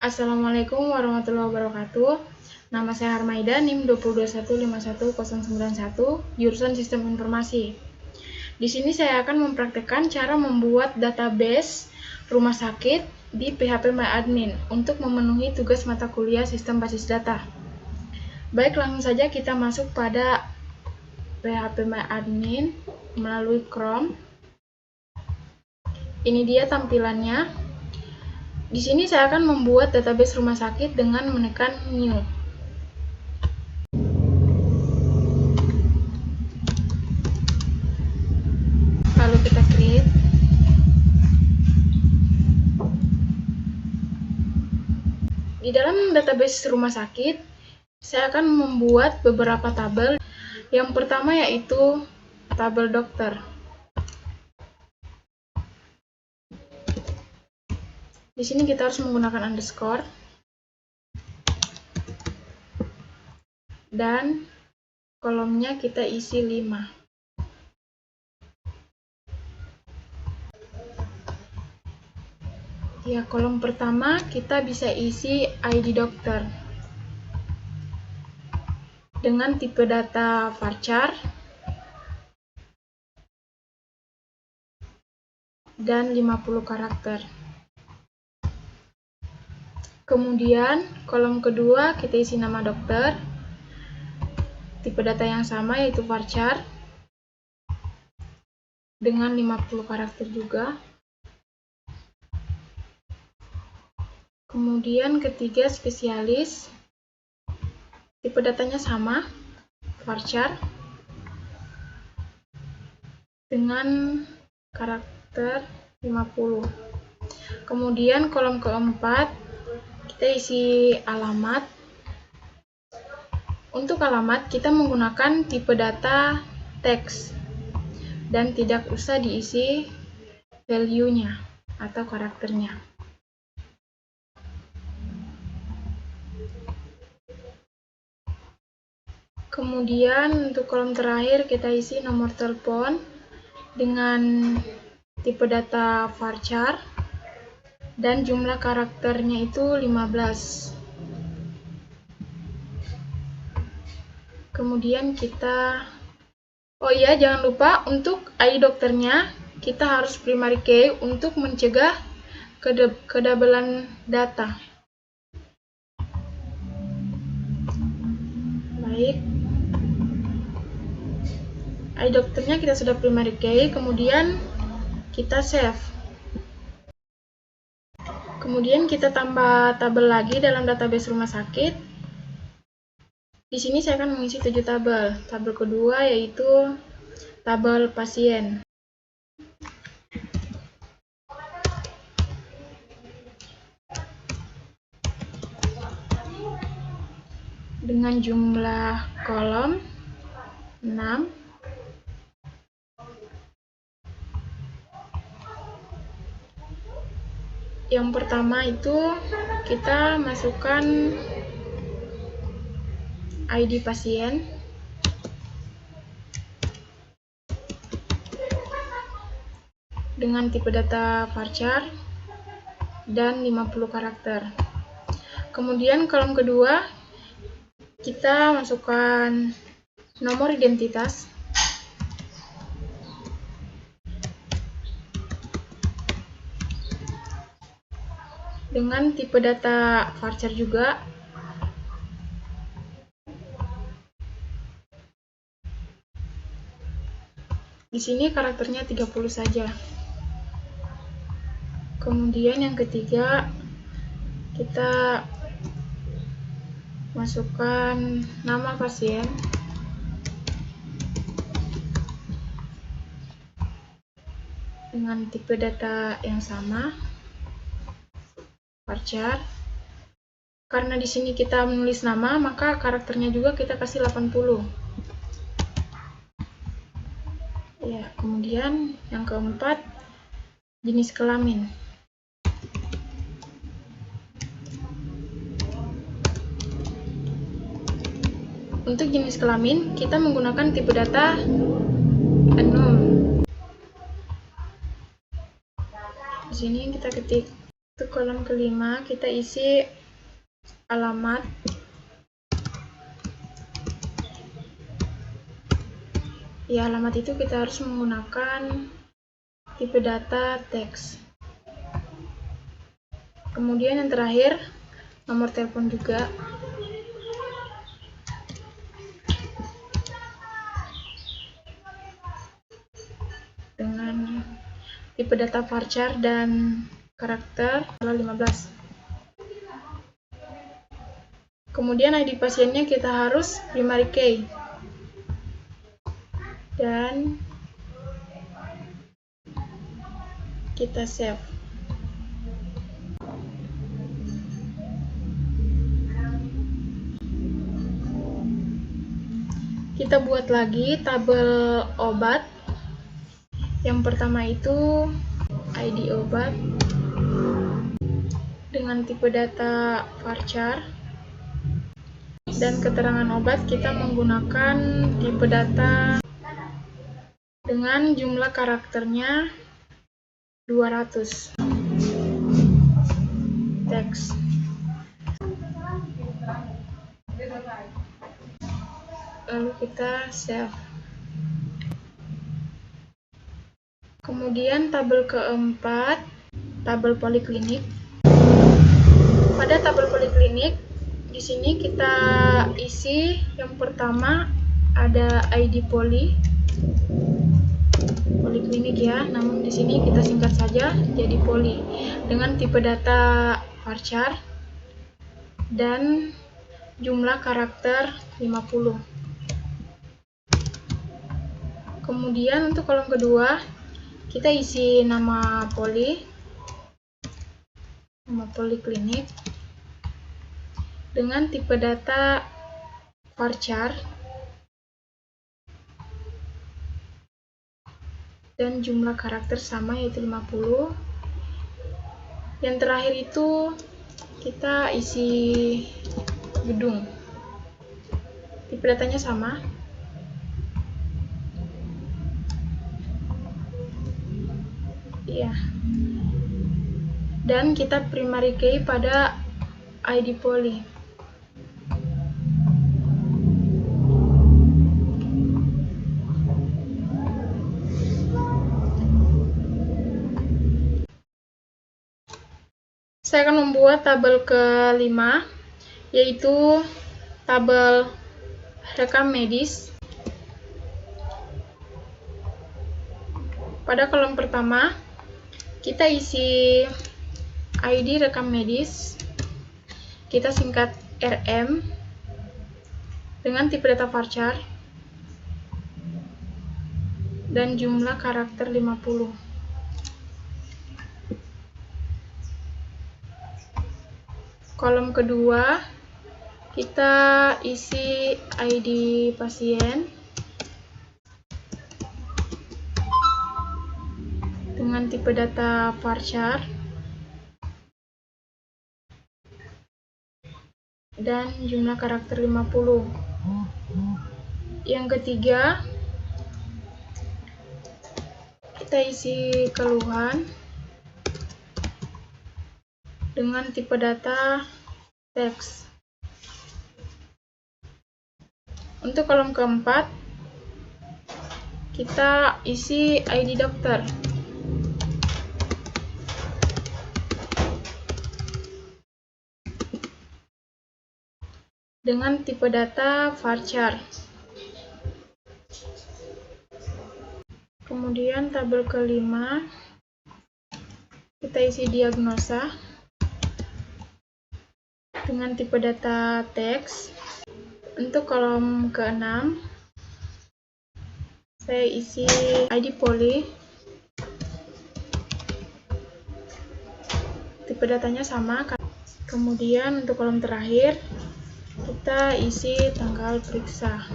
Assalamualaikum warahmatullahi wabarakatuh. Nama saya Harmaida, NIM 221511091, jurusan Sistem Informasi. Di sini saya akan mempraktikkan cara membuat database rumah sakit di PHP-MyAdmin untuk memenuhi tugas mata kuliah Sistem Basis Data. Baik, langsung saja kita masuk pada PHP-MyAdmin melalui Chrome. Ini dia tampilannya. Di sini saya akan membuat database rumah sakit dengan menekan New. Lalu kita create. Di dalam database rumah sakit, saya akan membuat beberapa tabel. Yang pertama yaitu tabel dokter. Di sini kita harus menggunakan underscore dan kolomnya kita isi 5. Ya, kolom pertama kita bisa isi ID dokter dengan tipe data varchar dan 50 karakter. Kemudian kolom kedua kita isi nama dokter, tipe data yang sama yaitu varchar dengan 50 karakter juga. Kemudian ketiga spesialis, tipe datanya sama, varchar dengan karakter 50. Kemudian kolom keempat kita isi alamat. Untuk alamat kita menggunakan tipe data teks dan tidak usah diisi value-nya atau karakternya. Kemudian untuk kolom terakhir kita isi nomor telepon dengan tipe data varchar dan jumlah karakternya itu 15. Kemudian kita jangan lupa untuk ID dokternya kita harus primary key untuk mencegah kedabelan data. Baik, ID dokternya kita sudah primary key, kemudian kita save. Kemudian kita tambah tabel lagi dalam database rumah sakit. Di sini saya akan mengisi 7 tabel. Tabel kedua yaitu tabel pasien. Dengan jumlah kolom 6. Yang pertama itu kita masukkan ID pasien dengan tipe data varchar dan 50 karakter. Kemudian kolom kedua kita masukkan nomor identitas dengan tipe data varchar juga. Di sini karakternya 30 saja. Kemudian yang ketiga kita masukkan nama pasien dengan tipe data yang sama, varchar. Karena di sini kita menulis nama, maka karakternya juga kita kasih 80. Ya, kemudian yang keempat, jenis kelamin. Untuk jenis kelamin, kita menggunakan tipe data unknown. Di sini kita ketik Untuk kolom kelima kita isi alamat. Ya, alamat itu kita harus menggunakan tipe data teks. Kemudian yang terakhir, nomor telepon juga. Dengan tipe data varchar dan karakter 15. Kemudian ID pasiennya kita harus primary key. Dan kita save. Kita buat lagi tabel obat. Yang pertama itu ID obat dengan tipe data varchar, dan keterangan obat kita menggunakan tipe data dengan jumlah karakternya 200 teks. Lalu kita save. Kemudian tabel keempat, tabel poliklinik. Pada tabel poliklinik, di sini kita isi yang pertama ada ID poliklinik ya, namun di sini kita singkat saja jadi poli dengan tipe data varchar dan jumlah karakter 50. Kemudian untuk kolom kedua kita isi nama poliklinik dengan tipe data varchar dan jumlah karakter sama yaitu 50. Yang terakhir itu kita isi gedung, tipe datanya sama. Ya. Dan kita primary key pada ID poli. Saya akan membuat tabel kelima, yaitu tabel rekam medis. Pada kolom pertama, kita isi ID rekam medis, kita singkat RM dengan tipe data varchar dan jumlah karakter 50. Kolom kedua, kita isi ID pasien dengan tipe data varchar dan jumlah karakter 50. Yang ketiga, kita isi keluhan dengan tipe data teks. Untuk kolom keempat, kita isi ID dokter dengan tipe data varchar. Kemudian tabel kelima, kita isi diagnosa dengan tipe data teks. Untuk kolom keenam, saya isi ID poli, tipe datanya sama. Kemudian untuk kolom terakhir, kita isi tanggal periksa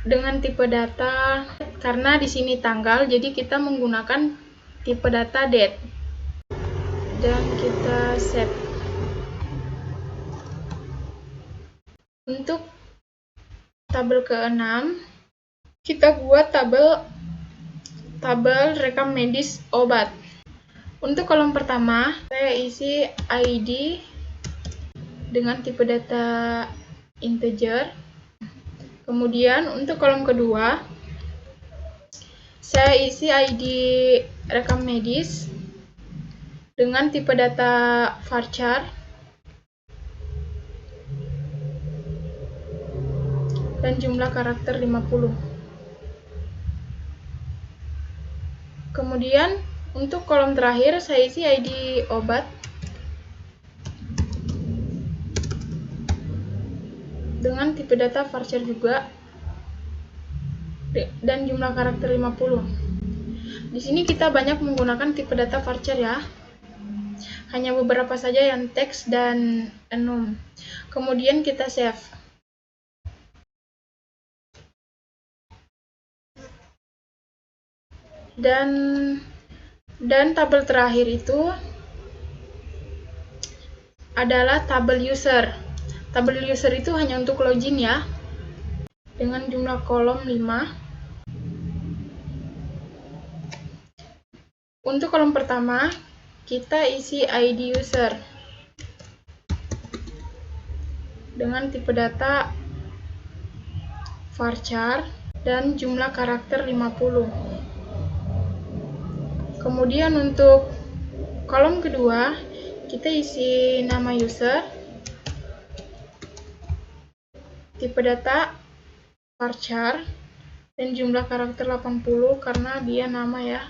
dengan tipe data, karena di sini tanggal, jadi kita menggunakan tipe data date dan kita save. Untuk tabel ke-6, kita buat tabel rekam medis obat. Untuk kolom pertama, saya isi ID dengan tipe data integer. Kemudian untuk kolom kedua, saya isi ID rekam medis dengan tipe data varchar dan jumlah karakter 50. Kemudian untuk kolom terakhir saya isi ID obat dengan tipe data varchar juga dan jumlah karakter 50. Di sini kita banyak menggunakan tipe data varchar ya. Hanya beberapa saja yang teks dan enum. Kemudian kita save. Dan tabel terakhir itu adalah tabel user. Tabel user itu hanya untuk login ya, dengan jumlah kolom 5. Untuk kolom pertama, kita isi ID user dengan tipe data varchar dan jumlah karakter 50. Kemudian untuk kolom kedua, kita isi nama user, tipe data varchar, dan jumlah karakter 80 karena dia nama ya.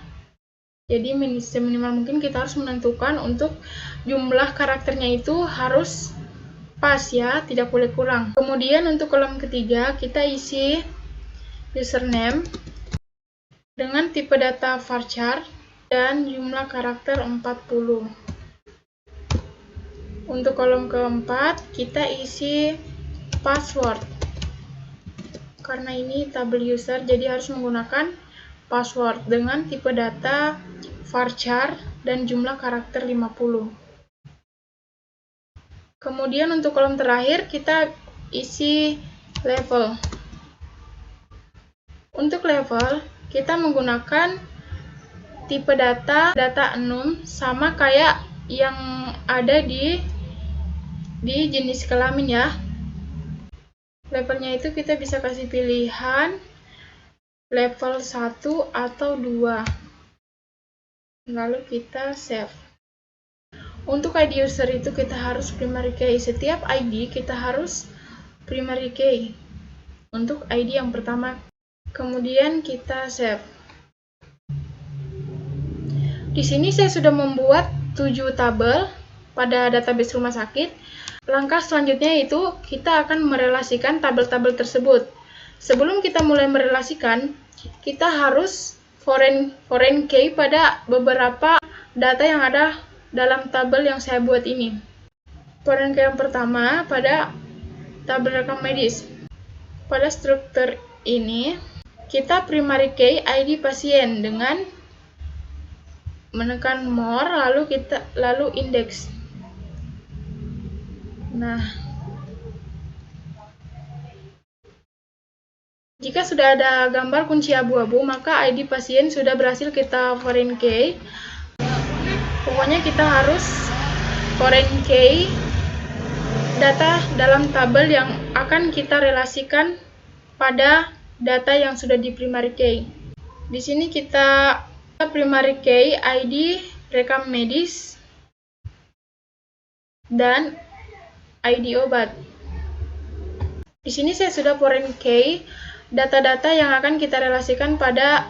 Jadi seminimal mungkin kita harus menentukan untuk jumlah karakternya itu harus pas ya, tidak boleh kurang. Kemudian untuk kolom ketiga, kita isi username dengan tipe data varchar dan jumlah karakter 40. Untuk kolom keempat, kita isi password. Karena ini tabel user, jadi harus menggunakan password dengan tipe data varchar dan jumlah karakter 50. Kemudian untuk kolom terakhir, kita isi level. Untuk level, kita menggunakan tipe data enum sama kayak yang ada di jenis kelamin ya. Levelnya itu kita bisa kasih pilihan level 1 atau 2. Lalu kita save. Untuk ID user itu kita harus primary key. Setiap ID kita harus primary key. Untuk ID yang pertama. Kemudian kita save. Di sini saya sudah membuat 7 tabel pada database rumah sakit. Langkah selanjutnya itu kita akan merelasikan tabel-tabel tersebut. Sebelum kita mulai merelasikan, kita harus foreign key pada beberapa data yang ada dalam tabel yang saya buat ini. Foreign key yang pertama pada tabel rekam medis. Pada struktur ini, kita primary key ID pasien dengan menekan more lalu index. Nah, jika sudah ada gambar kunci abu-abu, maka ID pasien sudah berhasil kita foreign key. Pokoknya kita harus foreign key data dalam tabel yang akan kita relasikan pada data yang sudah di primary key. Di sini kita primary key ID rekam medis dan ID obat. Di sini saya sudah foreign key data-data yang akan kita relasikan pada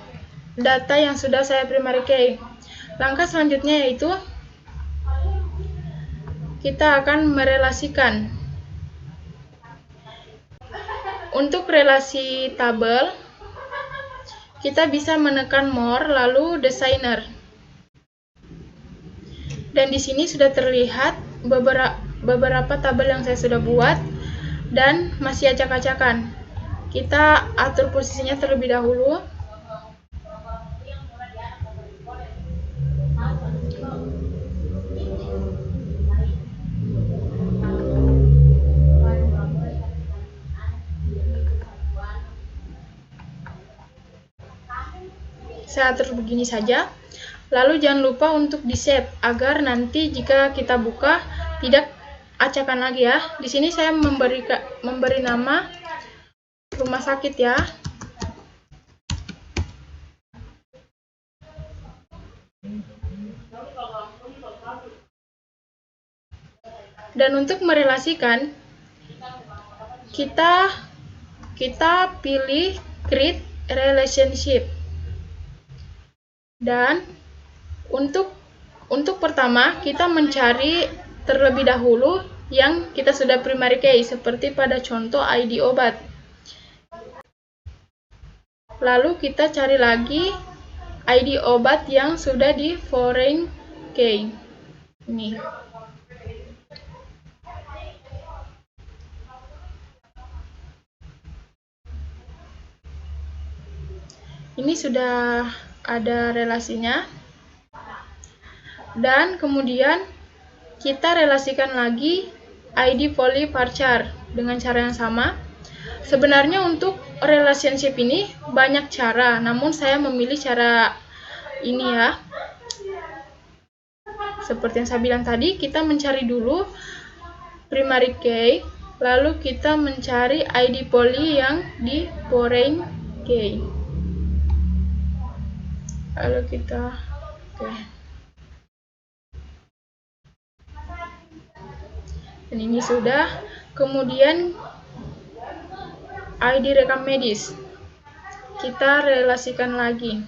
data yang sudah saya primary key. Langkah selanjutnya yaitu kita akan merelasikan. Untuk relasi tabel, kita bisa menekan more lalu designer. Dan di sini sudah terlihat beberapa tabel yang saya sudah buat dan masih acak-acakan. Kita atur posisinya terlebih dahulu. Saya atur begini saja. Lalu jangan lupa untuk di-save agar nanti jika kita buka tidak acakan lagi ya. Di sini saya memberi nama rumah sakit ya. Dan untuk merelasikan, kita pilih create relationship. Dan untuk pertama kita mencari terlebih dahulu yang kita sudah primary key, seperti pada contoh ID obat. Lalu kita cari lagi ID obat yang sudah di foreign key. Ini. Ini sudah ada relasinya. Dan kemudian kita relasikan lagi ID polyvarchar dengan cara yang sama. Sebenarnya untuk relationship ini banyak cara, namun saya memilih cara ini ya. Seperti yang saya bilang tadi, kita mencari dulu primary key, lalu kita mencari ID poly yang di foreign key. Lalu kita dan ini sudah. Kemudian ID rekam medis kita relasikan lagi.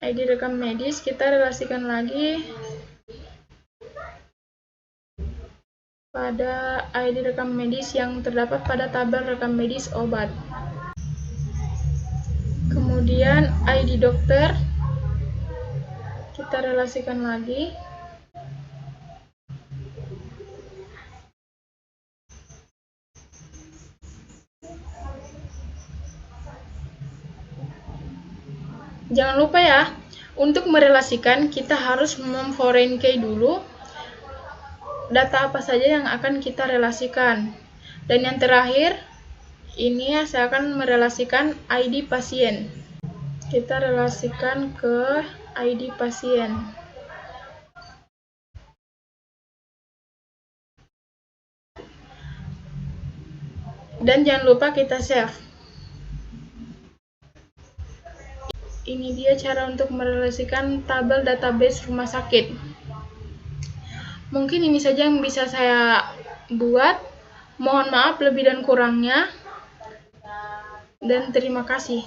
ID rekam medis kita relasikan lagi pada ID rekam medis yang terdapat pada tabel rekam medis obat. Kemudian ID dokter kita relasikan lagi. Jangan lupa ya, untuk merelasikan kita harus mem-foreign key dulu data apa saja yang akan kita relasikan. Dan yang terakhir, ini saya akan merelasikan ID pasien. Kita relasikan ke ID pasien. Dan jangan lupa kita save. Ini dia cara untuk merelasikan tabel database rumah sakit. Mungkin ini saja yang bisa saya buat. Mohon maaf lebih dan kurangnya. Dan terima kasih.